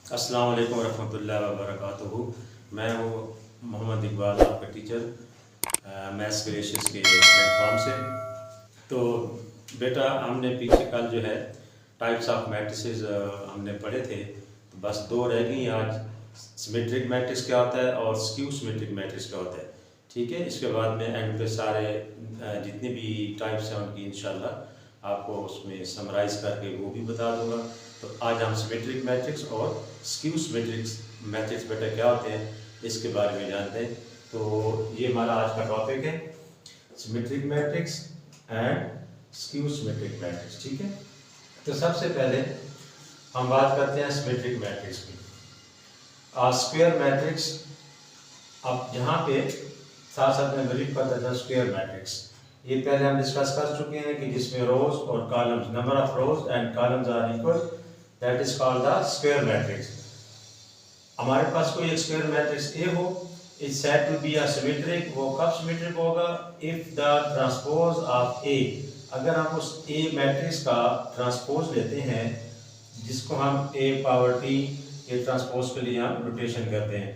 अस्सलाम वालेकुम रहमतुल्लाहि व बरकातुहू। मैं हूँ मोहम्मद इकबाल, आपका टीचर मैथ्स क्रिएशंस के प्लेटफॉर्म से। तो बेटा, हमने पीछे कल जो है टाइप्स ऑफ मैट्रिसेस हमने पढ़े थे, तो बस दो रह गई आज। सिमेट्रिक मैट्रिक्स क्या होता है और स्क्यू सिमेट्रिक मैट्रिक्स क्या होता है। ठीक है, इसके बाद में एंड पे सारे जितनी भी टाइप्स हैं उनकी इंशाल्लाह आपको उसमें समराइज़ करके वो भी बता दूंगा। तो आज हम सिमेट्रिक मैट्रिक्स और स्क्यू सिमेट्रिक मैट्रिक्स बेटा क्या होते हैं इसके बारे में जानते हैं। तो ये हमारा आज का टॉपिक है, symmetric matrix and skew symmetric matrix. ठीक है, तो सबसे पहले हम बात करते हैं सिमेट्रिक मैट्रिक्स की। स्क्वायर मैट्रिक्स, अब जहाँ पे साथ साथ में ब्रीफ करता था स्क्वायर मैट्रिक्स, ये पहले हम डिस्कस कर चुके हैं कि जिसमें रोज और columns, number of rows and columns are equal, that is called the square matrix. हमारे पास कोई एक स्क्वायर मैट्रिक्स ए हो, is said to be a symmetric. वो कब सिमेट्रिक होगा? If the transpose of A, अगर हम उस ए मैट्रिक्स का ट्रांसपोज लेते हैं जिसको हम ए पावर टी के ट्रांसपोज के लिए हम नोटेशन करते हैं,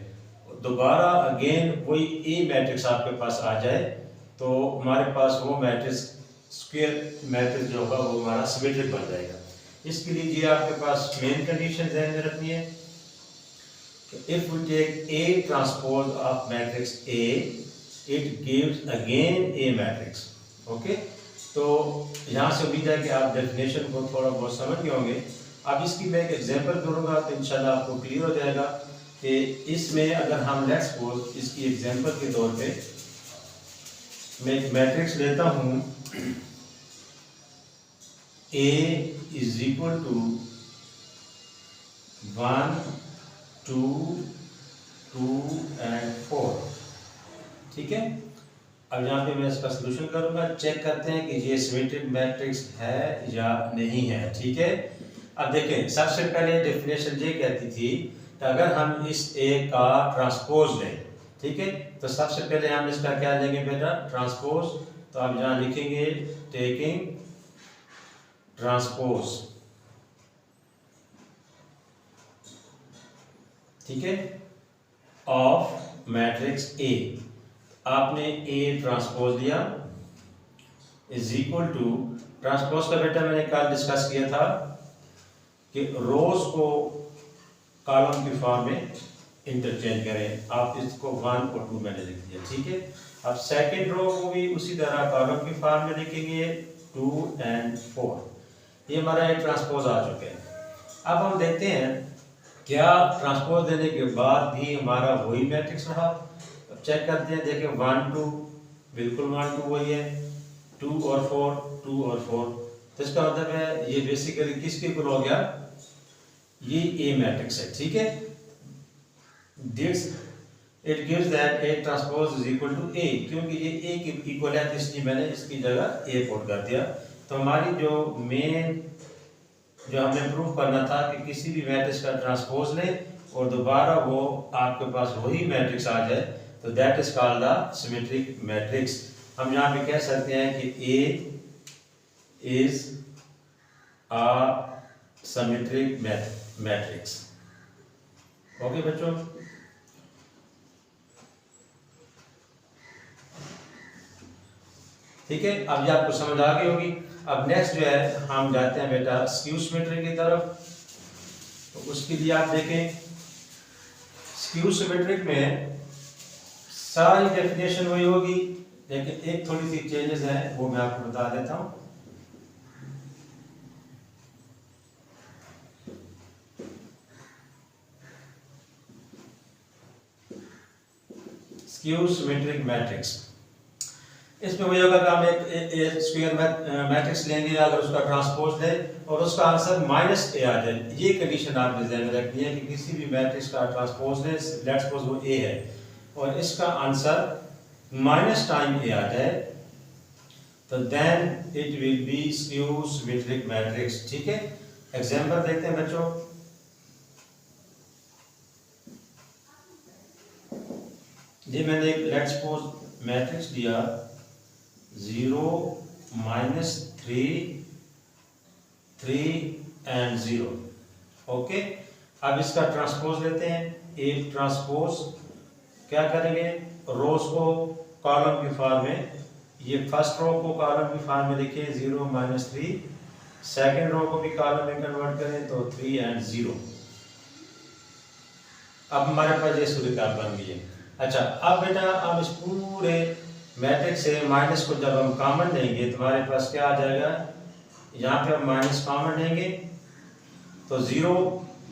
दोबारा अगेन वही ए मैट्रिक्स आपके पास आ जाए तो हमारे पास वो मैट्रिक्स स्क्वायर मैट्रिक्स जो होगा वो हमारा सिमेट्रिक बन जाएगा। इसके लिए ये आपके पास मेन कंडीशन ध्यान में रखनी है। If we take a transpose of matrix A, it gives again a matrix. Okay, तो यहाँ से उम्मीद है कि आप डेफिनेशन को थोड़ा बहुत समझ गए होंगे। अब इसकी मैं एक एग्जांपल करूँगा तो इंशाल्लाह आपको क्लियर हो जाएगा कि इसमें अगर हम लेट्स सपोज इसकी एग्जांपल के तौर पे मैं एक मैट्रिक्स लेता हूँ, A is equal to 1 2 2 and 4। ठीक है, अब यहाँ पे मैं इसका सलूशन करूँगा, चेक करते हैं कि ये सिमेट्रिक मैट्रिक्स है या नहीं है। ठीक है, अब देखें, सबसे पहले डेफिनेशन ये कहती थी कि अगर हम इस ए का ट्रांसपोज लें, ठीक है, तो सबसे पहले हम इसका क्या लेंगे बेटा? ट्रांसपोज। तो आप यहाँ लिखेंगे टेकिंग ट्रांसपोज। ठीक है, ऑफ मैट्रिक्स ए, आपने ए ट्रांसपोज लिया इज इक्वल टू, ट्रांसपोज का बेटा मैंने कल डिस्कस किया था कि रोज को कॉलम की फॉर्म में इंटरचेंज करें। आप इसको 1 और 2 मैंने लिख दिया। ठीक है, अब सेकंड रो को भी उसी तरह कॉलम की फॉर्म में लिखेंगे 2 एंड 4। ये हमारा एक ट्रांसपोज आ चुके हैं। अब हम देखते हैं क्या ट्रांसपोज देने के बाद भी हमारा वही मैट्रिक्स रहा। अब चेक करते हैं, देखें 1 2 बिल्कुल 1 2 वही है, 2 और 4 2 और 4। तो इसका मतलब है ये बेसिकली किसके इक्वल हो गया? ये ए मैट्रिक्स है। ठीक है, this it gives that A transpose is equal to A, क्योंकि ये ए के इक्वल है तो इसलिए मैंने इसकी जगह ए पुट कर दिया। तो हमारी जो मेन जो हमने प्रूव करना था कि किसी भी मैट्रिक्स का ट्रांसपोज ले और दोबारा वो आपके पास वही मैट्रिक्स आ जाए, तो that is called the symmetric matrix. हम यहाँ पे कह सकते हैं कि A is a symmetric matrix. Okay बच्चों, ठीक है, अब ये आपको समझ आ गई होगी। अब नेक्स्ट जो है हम जाते हैं बेटा स्क्यू सिमेट्री की तरफ। तो उसके लिए आप देखें, स्क्यू सिमेट्रिक में सारी डेफिनेशन वही होगी, लेकिन एक थोड़ी सी चेंजेस हैं वो मैं आपको बता देता हूं। स्क्यू सिमेट्रिक मैट्रिक्स, इसमें वही होगा कि हम एक स्क्वायर मैट्रिक्स लेंगे, अगर उसका ट्रांसपोज ले और उसका आंसर माइनस ए आ जाए। ये कंडीशन आपने ध्यान में रखनी है कि किसी भी मैट्रिक्स का ट्रांसपोज ले, लेट्स सपोज वो ए है और इसका आंसर माइनस टाइम ए आ जाए, तो then it will be skew symmetric matrix. ठीक है, एग्जांपल देखते हैं बच्चों। ये मैंने एक लेट्स सपोज मैट्रिक्स दिया 0 -3 3 and 0। ओके, अब इसका ट्रांसपोज लेते हैं, एक ट्रांसपोज क्या करेंगे, रोज को कॉलम की फॉर्म में, ये फर्स्ट रो को कॉलम की फॉर्म में लिखिए 0 -3, सेकंड रो को भी कॉलम में कन्वर्ट करें तो 3 और 0। अब हमारे पास ये सूर्यकांत बन गई है। अच्छा, अब बेटा अब इस पूरे मैट्रिक्स से माइनस को जब हम कॉमन लेंगे तो हमारे पास क्या आ जाएगा, यहाँ पे हम माइनस कॉमन लेंगे तो 0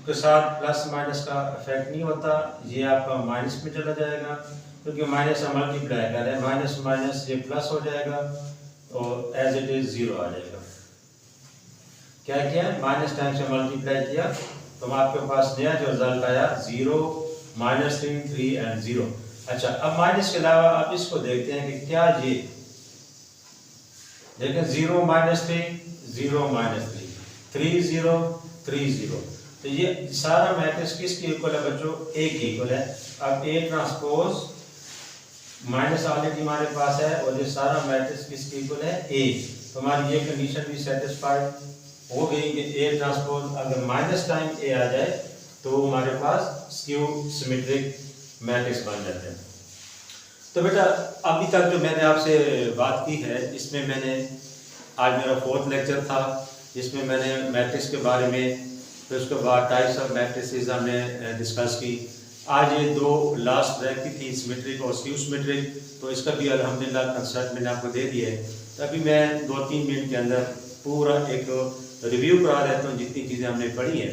के साथ प्लस माइनस का इफेक्ट नहीं होता, ये आपका माइनस में चला जाएगा क्योंकि माइनस हम मल्टीप्लाई कर रहे हैं, माइनस माइनस ये प्लस हो जाएगा और एज इट इज 0 आ जाएगा। क्या किया, माइनस टाइम से मल्टीप्लाई किया तो आपके पास नया जो रिजल्ट आया 0 -3 3 और 0। अच्छा, अब माइनस के अलावा अब इसको देखते हैं कि क्या ये देखें 0 -3 0 -3 3 0 3 0, तो ये सारा मैट्रिक्स किसके इक्वल है बच्चों, ए के इक्वल है। अब ए ट्रांसपोज माइनस ऑलरेडी हमारे पास है और ये सारा मैट्रिक्स किसके इक्वल है, ए, तो हमारी ये कंडीशन भी सेटिस्फाइड हो गई कि ए ट्रांसपोज अगर माइनस टाइम ए आ जाए तो हमारे पास स्क्यू सिमेट्रिक मैट्रिक्स बन जाते हैं। तो बेटा अभी तक जो मैंने आपसे बात की है इसमें मैंने, आज मेरा 4th लेक्चर था जिसमें मैंने मैट्रिक्स के बारे में, फिर उसके बाद टाइप्स ऑफ मैट्रिसेस हमने डिस्कस की। आज ये 2 लास्ट रह की थी, सिमेट्रिक और स्क्यू सिमेट्रिक, तो इसका भी अल्हम्दुलिल्लाह कंसेप्ट मैंने आपको दे दिया है। तो अभी मैं 2-3 मिनट के अंदर पूरा एक रिव्यू करा देता हूँ जितनी चीज़ें हमने पढ़ी हैं।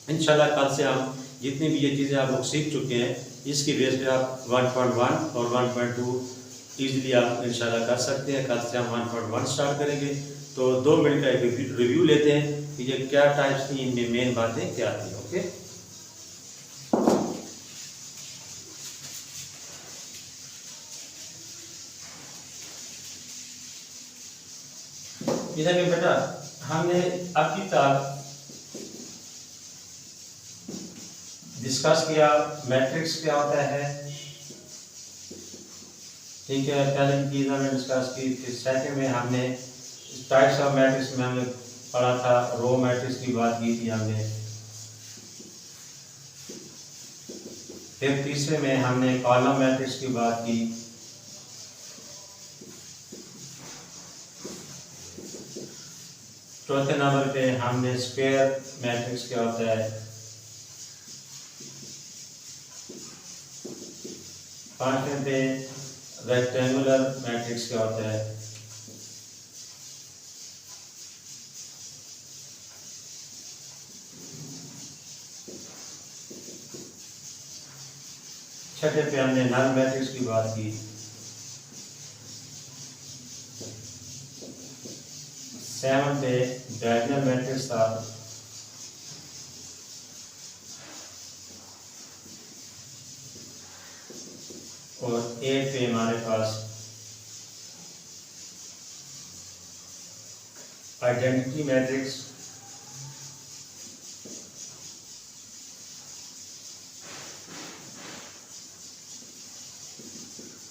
इंशाल्लाह कल से हम जितनी भी ये चीज़ें आप लोग सीख चुके हैं इसकी बेस पे आप 1.1 और 1.2 ईजिली आप इंशाल्लाह कर सकते हैं। कल से हम 1.1 स्टार्ट करेंगे, तो 2 मिनट का एक रिव्यू लेते हैं कि ये क्या टाइप्स थी, इनमें मेन बातें क्या थी। ओके, ये देखिए बेटा हमने अभी तक डिस्कस किया मैट्रिक्स क्या होता है, ठीक है, पहले की चीज़ हमने डिस्कस की। फिर सेकंड में हमने टाइप्स ऑफ मैट्रिक्स में हमने पढ़ा था, रो मैट्रिक्स की बात की थी हमने। फिर तीसरे में हमने कॉलम मैट्रिक्स की बात की। चौथे नंबर पे हमने स्क्वायर मैट्रिक्स क्या होता है। पांचवें पे रेक्टेंगुलर मैट्रिक्स क्या होता है। छठे पे हमने नल मैट्रिक्स की बात की। सेवन पे डायगोनल मैट्रिक्स था। और 8 पे हमारे पास आइडेंटिटी मैट्रिक्स।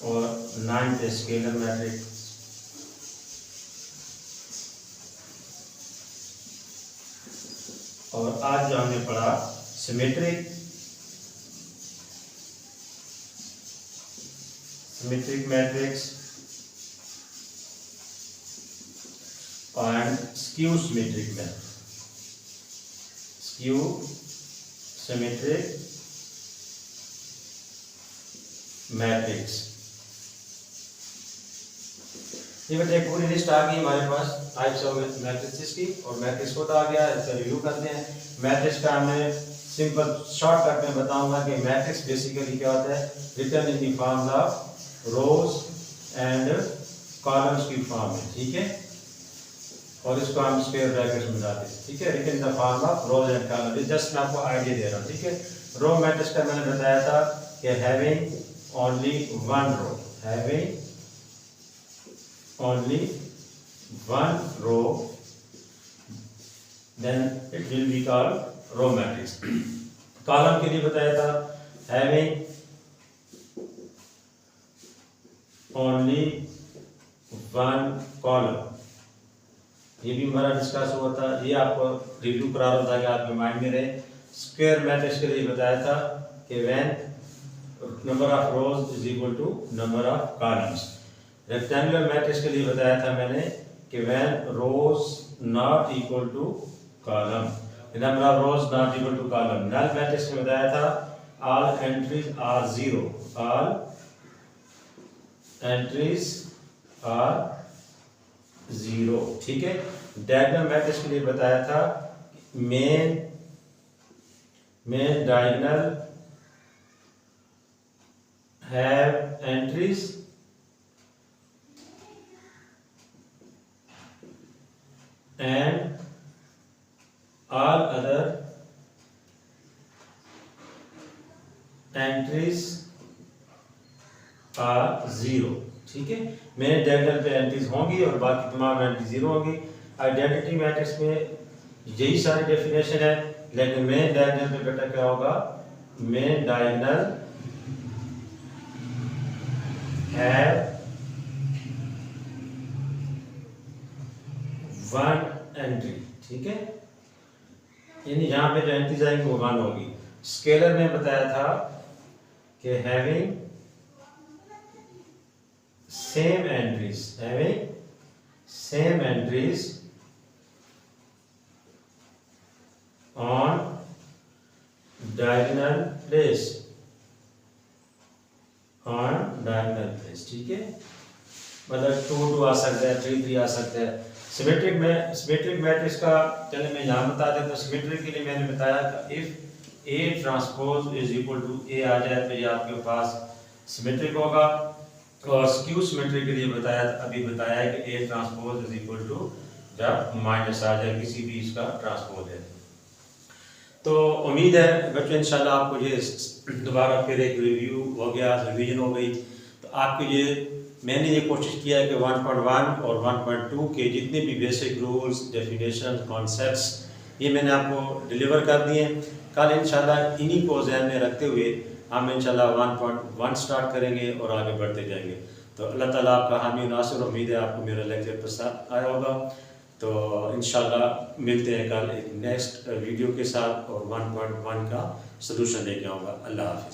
और 9 पे स्केलर मैट्रिक्स। और आज जो हमने पढ़ा symmetric matrix and skew symmetric matrix. skew symmetric matrix, ये बेटा एक पूरी लिस्ट आ गई हमारे पास टाइप्स ऑफ मैट्रिसेस की, और मैट्रिक्स कोड आ गया। इसका रिव्यू करते हैं। मैट्रिक्स का हमने सिंपल शॉर्टकट में बताऊंगा कि मैट्रिक्स बेसिकली क्या होता है, written in the form of rows and columns की फॉर्म में, ठीक है, और इसको हम स्क्वायर ब्रैकेट्स में डालते हैं, ठीक है, written in the form of rows and column. Just मैं आपको आइडिया दे रहा हूँ, ठीक है। रो मैट्रिक्स का मैंने बताया था कि having only one row, having only one row, then it will be called row matrix. Column के लिए बताया था having only one column, ये भी हमारा डिस्कस हुआ था। ये आपको रिव्यू करा रहा था कि आपके माइंड में रहे। स्क्वायर मैट्रिक्स के लिए बताया था कि when number of rows is equal to number of columns. Rectangular matrix के लिए बताया था मैंने कि when rows not equal to column, number of rows not equal to column. Null matrix में बताया था all entries are zero, all entries are zero, ठीक है। डायगोनल मैट्रिक्स के लिए बताया था main diagonal have entries and all other entries are zero, ठीक है। मेन डायगोनल पे एंट्रीज होंगी और बाकी तमाम एंट्री जीरो होंगी। आइडेंटिटी मैट्रिक्स में यही सारी डेफिनेशन है, लेकिन मेन डायगोनल पे बेटा क्या होगा, main diagonal have one entry, ठीक है। यानी यहाँ पे जो एंट्रीज आएंगी वो वन होगी। स्केलर में बताया था कि having same entries on diagonal place, ठीक है। मतलब 2 आ सकता है, 3 आ सकता है। सिमेट्रिक मैट्रिक्स का चलिए मैं यहाँ बता देता हूँ। सिमेट्रिक के लिए मैंने बताया कि if A transpose is equal to A आ जाए तो ये आपके पास सिमेट्रिक होगा। और स्क्यू सिमेट्रिक के लिए अभी बताया है कि A transpose is equal to जब माइनस आ जाए किसी भी इसका ट्रांसपोज है। तो उम्मीद है बच्चों इंशाल्लाह आपको ये दोबारा फिर एक रिव्यू हो गया, रिवीजन हो गई। तो आपके ये मैंने ये कोशिश किया है कि 1.1 और 1.2 के जितने भी बेसिक रूल्स, डेफिनेशन, कॉन्सेप्ट्स ये मैंने आपको डिलीवर कर दिए। कल इंशाल्लाह इन्हीं को ध्यान में रखते हुए हम इंशाल्लाह 1.1 स्टार्ट करेंगे और आगे बढ़ते जाएंगे। तो अल्लाह ताला आपका हामी नासिर, उम्मीद है आपको मेरा लेक्चर पसंद आया होगा। तो इंशाल्लाह मिलते हैं कल एक नेक्स्ट वीडियो के साथ और 1.1 का सलूशन लेके आऊँगा। अल्लाह हाफ़िज़।